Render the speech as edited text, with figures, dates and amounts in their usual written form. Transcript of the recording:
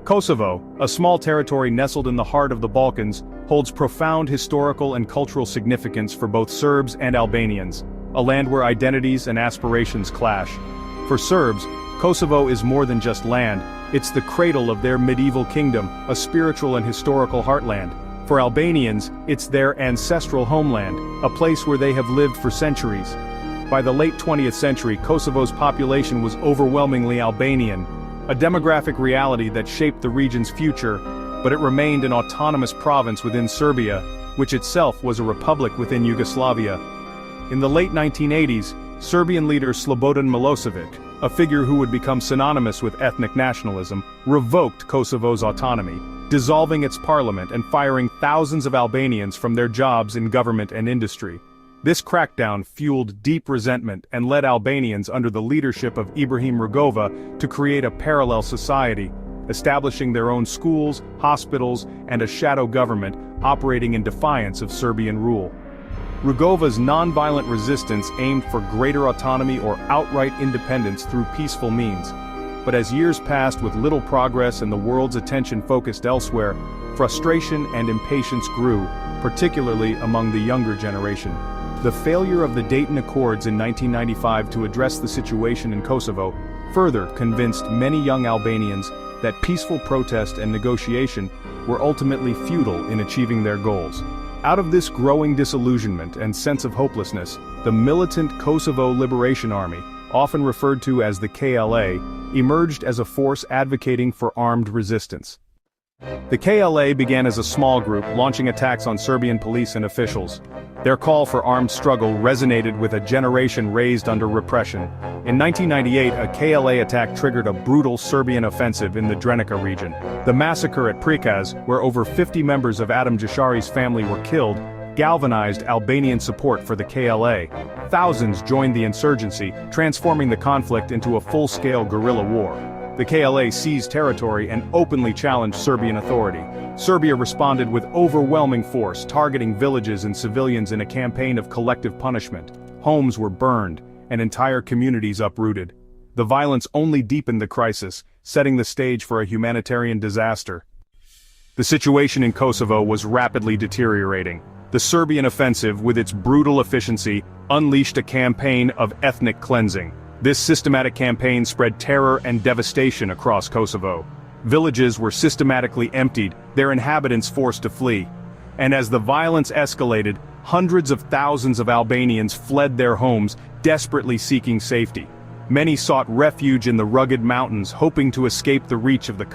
Kosovo, a small territory nestled in the heart of the Balkans, holds profound historical and cultural significance for both Serbs and Albanians, a land where identities and aspirations clash. For Serbs, Kosovo is more than just land, it's the cradle of their medieval kingdom, a spiritual and historical heartland. For Albanians, it's their ancestral homeland, a place where they have lived for centuries. By the late 20th century, Kosovo's population was overwhelmingly Albanian, a demographic reality that shaped the region's future, but it remained an autonomous province within Serbia, which itself was a republic within Yugoslavia. In the late 1980s, Serbian leader Slobodan Milosevic, a figure who would become synonymous with ethnic nationalism, revoked Kosovo's autonomy, dissolving its parliament and firing thousands of Albanians from their jobs in government and industry. This crackdown fueled deep resentment and led Albanians under the leadership of Ibrahim Rugova to create a parallel society, establishing their own schools, hospitals, and a shadow government operating in defiance of Serbian rule. Rugova's non-violent resistance aimed for greater autonomy or outright independence through peaceful means. But as years passed with little progress and the world's attention focused elsewhere, frustration and impatience grew, particularly among the younger generation. The failure of the Dayton Accords in 1995 to address the situation in Kosovo further convinced many young Albanians that peaceful protest and negotiation were ultimately futile in achieving their goals. Out of this growing disillusionment and sense of hopelessness, the militant Kosovo Liberation Army, often referred to as the KLA, emerged as a force advocating for armed resistance. The KLA began as a small group launching attacks on Serbian police and officials. Their call for armed struggle resonated with a generation raised under repression. In 1998, a KLA attack triggered a brutal Serbian offensive in the Drenica region. The massacre at Prikaz, where over 50 members of Adam Jashari's family were killed, galvanized Albanian support for the KLA. Thousands joined the insurgency, transforming the conflict into a full-scale guerrilla war. The KLA seized territory and openly challenged Serbian authority. Serbia responded with overwhelming force, targeting villages and civilians in a campaign of collective punishment. Homes were burned, and entire communities uprooted. The violence only deepened the crisis, setting the stage for a humanitarian disaster. The situation in Kosovo was rapidly deteriorating. The Serbian offensive, with its brutal efficiency, unleashed a campaign of ethnic cleansing. This systematic campaign spread terror and devastation across Kosovo. Villages were systematically emptied, their inhabitants forced to flee. And as the violence escalated, hundreds of thousands of Albanians fled their homes, desperately seeking safety. Many sought refuge in the rugged mountains, hoping to escape the reach of the